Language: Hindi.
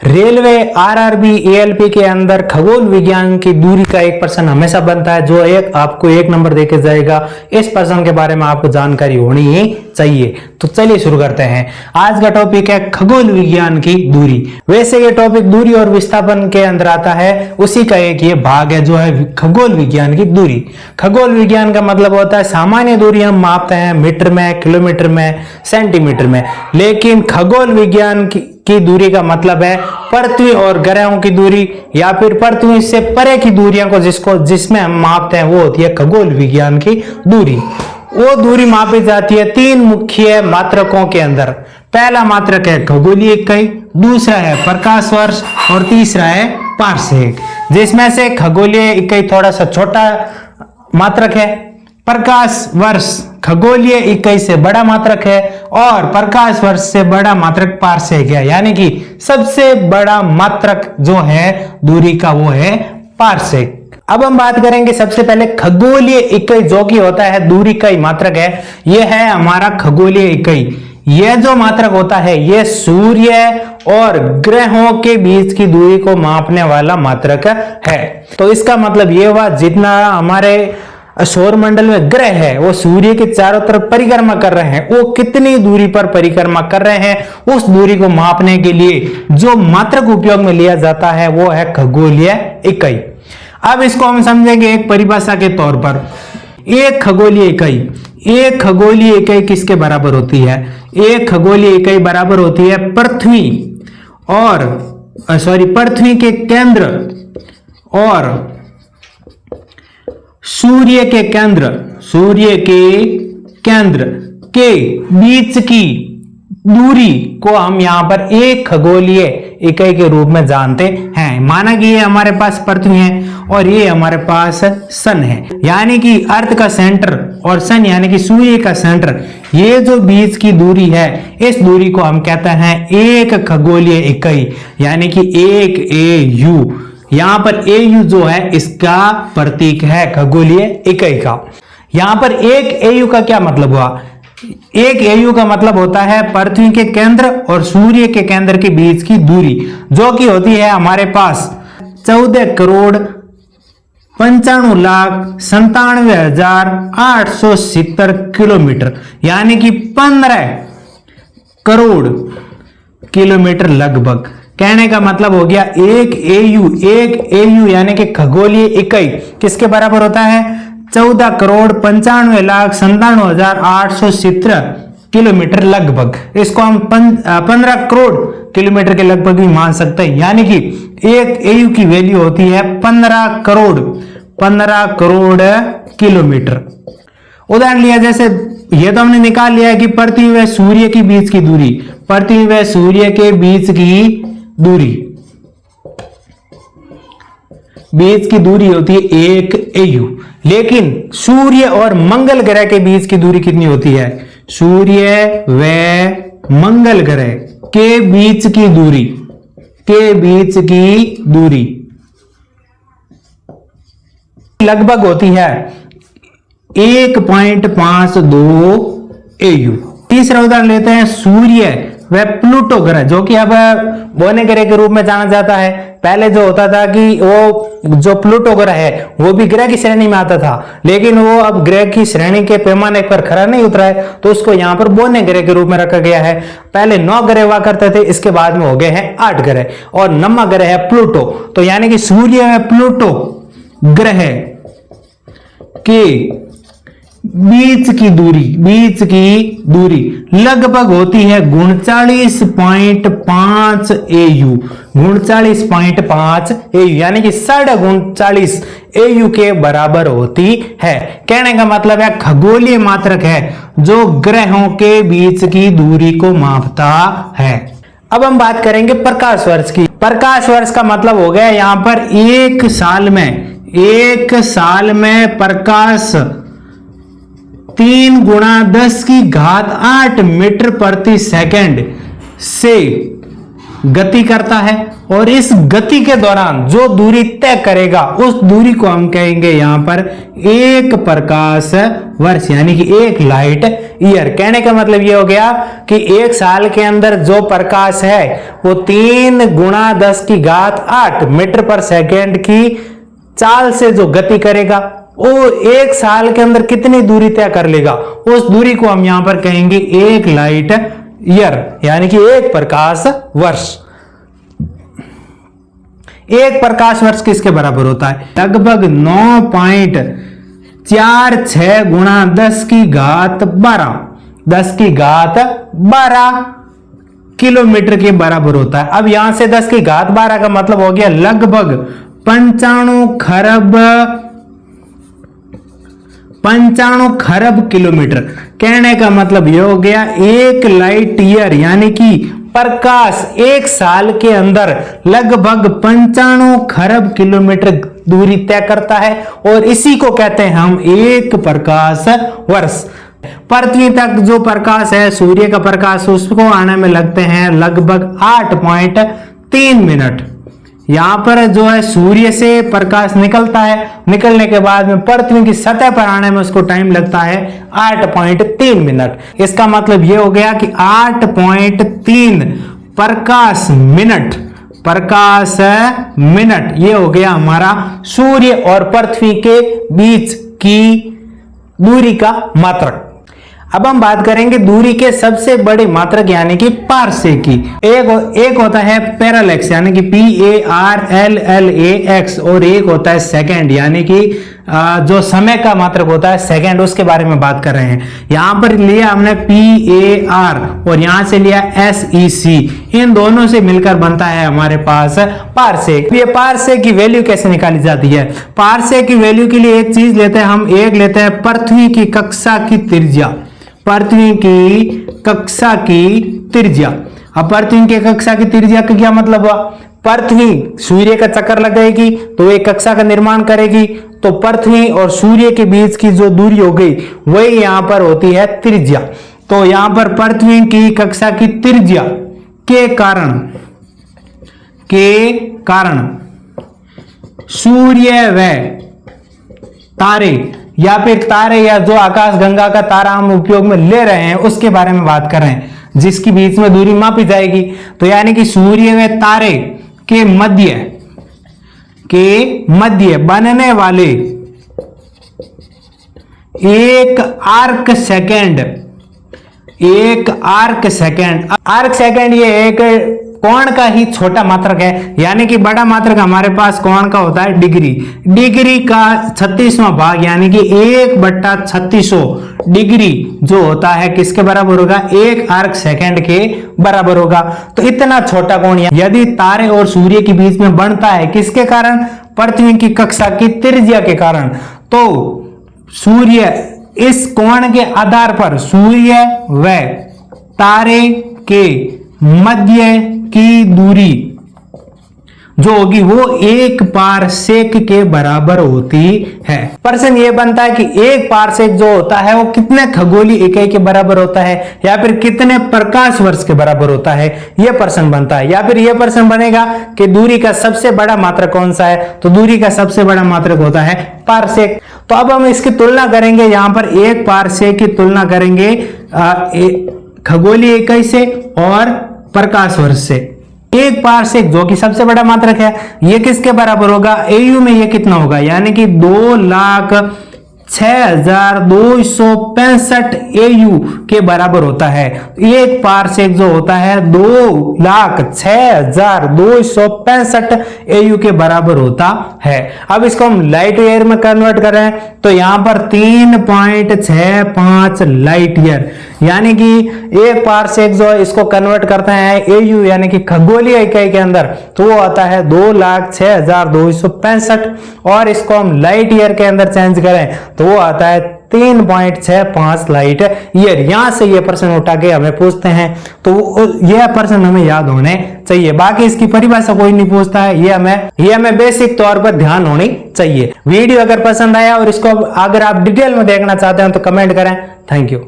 रेलवे, आरआरबी, एएलपी के अंदर खगोल विज्ञान की दूरी का एक प्रश्न हमेशा बनता है, जो आपको 1 नंबर देके जाएगा। इस प्रश्न के बारे में आपको जानकारी होनी ही चाहिए। तो चलिए शुरू करते हैं। आज का टॉपिक है खगोल विज्ञान की दूरी। वैसे ये टॉपिक दूरी और विस्थापन के अंदर आता है, उसी का एक ये भाग है जो है खगोल विज्ञान की दूरी। खगोल विज्ञान का मतलब होता है सामान्य दूरी हम मापते हैं मीटर में, किलोमीटर में, सेंटीमीटर में, लेकिन खगोल विज्ञान की दूरी का मतलब है पृथ्वी और ग्रहों की दूरी, या फिर पृथ्वी से परे की दूरियां को जिसमें हम मापते हैं वो होती है खगोल विज्ञान की दूरी। वो दूरी मापी जाती है 3 मुख्य मात्रकों के अंदर। पहला मात्रक है खगोलीय इकाई, दूसरा है प्रकाश वर्ष और तीसरा है पारसेक। जिसमें से खगोलीय इकाई थोड़ा सा छोटा मात्रक है, प्रकाश वर्ष खगोलीय इकाई से बड़ा मात्रक है और प्रकाश वर्ष से बड़ा मात्रक पारसेक है। यानी कि सबसे बड़ा मात्रक जो है दूरी का वो है पारसेक। अब हम बात करेंगे सबसे पहले खगोलीय इकाई, जो कि होता है दूरी का ही मात्रक है। यह है हमारा खगोलीय इकाई। यह जो मात्रक होता है यह सूर्य और ग्रहों के बीच की दूरी को मापने वाला मात्रक है। तो इसका मतलब यह हुआ जितना हमारे सौर मंडल में ग्रह है वो सूर्य के चारों तरफ परिक्रमा कर रहे हैं, वो कितनी दूरी पर परिक्रमा कर रहे हैं, उस दूरी को मापने के लिए जो मात्रक उपयोग में लिया जाता है वो है खगोलीय इकाई। अब इसको हम समझेंगे एक परिभाषा के तौर पर। एक खगोलीय इकाई किसके बराबर होती है? एक खगोलीय इकाई बराबर होती है पृथ्वी के केंद्र और सूर्य के केंद्र के बीच की दूरी को हम यहां पर एक खगोलीय इकाई के रूप में जानते हैं। माना कि ये हमारे पास पृथ्वी है और ये हमारे पास सन है, यानी कि अर्थ का सेंटर और सन यानी कि सूर्य का सेंटर, ये जो बीच की दूरी है इस दूरी को हम कहते हैं एक खगोलीय इकाई, यानी कि एक AU। यहां पर AU जो है इसका प्रतीक है खगोलीय इकाई का। यहां पर एक AU का क्या मतलब हुआ? एक AU का मतलब होता है पृथ्वी के केंद्र और सूर्य के केंद्र के बीच की दूरी, जो कि होती है हमारे पास 14,95,97,870 किलोमीटर, यानी कि 15 करोड़ किलोमीटर लगभग। कहने का मतलब हो गया एक AU यानी कि खगोलीय इकाई किसके बराबर होता है? 14,95,97,870 किलोमीटर लगभग। इसको हम 15 करोड़ किलोमीटर के लगभग भी मान सकते हैं, यानी कि एक AU की वैल्यू होती है 15 करोड़ किलोमीटर। उदाहरण लिया जैसे ये तो हमने निकाल लिया है कि पृथ्वी व सूर्य के बीच की दूरी, पृथ्वी व सूर्य के बीच की दूरी होती है 1 AU। लेकिन सूर्य और मंगल ग्रह के बीच की दूरी कितनी होती है? सूर्य व मंगल ग्रह के बीच की दूरी लगभग होती है 1.52 AU। तीसरा उदाहरण लेते हैं सूर्य व प्लूटो ग्रह, जो कि अब बोने ग्रह के रूप में जाना जाता है। पहले जो होता था कि वो जो प्लूटो ग्रह है वो भी ग्रह की श्रेणी में आता था, लेकिन वो अब ग्रह की श्रेणी के पैमाने पर खरा नहीं उतरा है, तो उसको यहाँ पर बोने ग्रह के रूप में रखा गया है। पहले 9 ग्रह हुआ करते थे, इसके बाद में हो गए हैं 8 ग्रह, और 9वां ग्रह है प्लूटो। तो यानी कि सूर्य व प्लूटो ग्रह के बीच की दूरी लगभग होती है 39.5 AU। 39.5 AU यानी कि 39.5 AU के बराबर होती है। कहने का मतलब है खगोलीय मात्रक है जो ग्रहों के बीच की दूरी को मापता है। अब हम बात करेंगे प्रकाश वर्ष की। प्रकाश वर्ष का मतलब हो गया यहां पर एक साल में प्रकाश 3 × 10⁸ मीटर प्रति सेकंड से गति करता है और इस गति के दौरान जो दूरी तय करेगा उस दूरी को हम कहेंगे यहां पर 1 प्रकाश वर्ष यानी कि 1 लाइट ईयर। कहने का मतलब ये हो गया कि 1 साल के अंदर जो प्रकाश है वो 3 गुणा 10 की घात 8 मीटर पर सेकेंड की चाल से जो गति करेगा वो 1 साल के अंदर कितनी दूरी तय कर लेगा, उस दूरी को हम यहां पर कहेंगे 1 लाइट ईयर यानी कि 1 प्रकाश वर्ष। 1 प्रकाश वर्ष किसके बराबर होता है? लगभग 9.46 गुणा 10 की घात 12 किलोमीटर के बराबर होता है। अब यहां से 10 की घात 12 का मतलब हो गया लगभग 95 खरब किलोमीटर। कहने का मतलब यह हो गया 1 लाइट ईयर यानी कि प्रकाश 1 साल के अंदर लगभग 95 खरब किलोमीटर दूरी तय करता है और इसी को कहते हैं हम 1 प्रकाश वर्ष। पृथ्वी तक जो प्रकाश है सूर्य का प्रकाश उसको आने में लगते हैं लगभग 8.3 मिनट। यहां पर जो है सूर्य से प्रकाश निकलता है, निकलने के बाद में पृथ्वी की सतह पर आने में उसको टाइम लगता है 8.3 मिनट। इसका मतलब यह हो गया कि 8.3 प्रकाश मिनट ये हो गया हमारा सूर्य और पृथ्वी के बीच की दूरी का मात्रक। अब हम बात करेंगे दूरी के सबसे बड़े मात्रक यानी कि पारसेक की। एक होता है पैरालैक्स यानी कि PARLLAX और एक होता है सेकंड यानी कि जो समय का मात्रक होता है सेकंड, उसके बारे में बात कर रहे हैं। यहां पर लिया हमने PAR और यहां से लिया SEC, इन दोनों से मिलकर बनता है हमारे पास पारसेक। ये पारसेक की वैल्यू कैसे निकाली जाती है? पारसेक की वैल्यू के लिए एक चीज लेते हैं हम, एक लेते हैं पृथ्वी की कक्षा की त्रिज्या। पृथ्वी की कक्षा की त्रिज्या। अब पृथ्वी की कक्षा की त्रिज्या का क्या मतलब हुआ? पृथ्वी सूर्य का चक्कर लगाएगी तो एक कक्षा का निर्माण करेगी, तो पृथ्वी और सूर्य के बीच की जो दूरी हो गई वही यहां पर होती है त्रिज्या। तो यहां पर पृथ्वी की कक्षा की त्रिज्या के कारण सूर्य व तारे या फिर तारे या जो आकाश गंगा का तारा हम उपयोग में ले रहे हैं उसके बारे में बात कर रहे हैं, जिसकी बीच में दूरी मापी जाएगी। तो यानी कि सूर्य व तारे के मध्य बनने वाले एक आर्क सेकेंड ये एक कोण का ही छोटा मात्रक है, यानी कि बड़ा मात्रक हमारे पास कोण का होता है डिग्री का 36वां भाग यानी कि 1/3600 डिग्री जो होता है किसके बराबर होगा? 1 आर्क सेकेंड के बराबर होगा। तो इतना छोटा कोण यदि तारे और सूर्य के बीच में बनता है किसके कारण? पृथ्वी की कक्षा की त्रिज्या के कारण। तो सूर्य इस कोण के आधार पर सूर्य व तारे के मध्य की दूरी जो होगी वो 1 पारसेक के बराबर होती है। प्रश्न ये बनता है कि 1 पारसेक जो होता है वो कितने खगोलीय इकाई के बराबर होता है या फिर कितने प्रकाश वर्ष के बराबर होता है, ये प्रश्न बनता है। या फिर ये प्रश्न बनेगा कि दूरी का सबसे बड़ा मात्रक कौन सा है, तो दूरी का सबसे बड़ा मात्रक होता है पारसेक। तो अब हम इसकी तुलना करेंगे, यहां पर 1 पारसेक की तुलना करेंगे खगोलीय इकाई से और प्रकाश वर्ष से। 1 पारसेक जो कि सबसे बड़ा मात्रक है ये किसके बराबर होगा? AU में ये कितना होगा? यानी कि 2,06,265 AU के बराबर होता है। 1 पारसेक जो होता है 2,06,265 AU के बराबर होता है। अब इसको हम लाइट ईयर में कन्वर्ट कर रहे हैं तो यहां पर 3.65 लाइट ईयर यानी कि 1 पारसेक जो है इसको कन्वर्ट करते हैं AU यानी कि खगोलीय इकाई के अंदर, तो वो आता है 2,06,265 और इसको हम लाइट ईयर के अंदर चेंज करें तो वो आता है 3.65 लाइट ईयर। यहां से ये प्रश्न उठा के हमें पूछते हैं तो यह प्रश्न हमें याद होने चाहिए। बाकी इसकी परिभाषा कोई नहीं पूछता है, ये हमें बेसिक तौर पर ध्यान होनी चाहिए। वीडियो अगर पसंद आया और इसको अगर आप डिटेल में देखना चाहते हैं तो कमेंट करें। Thank you.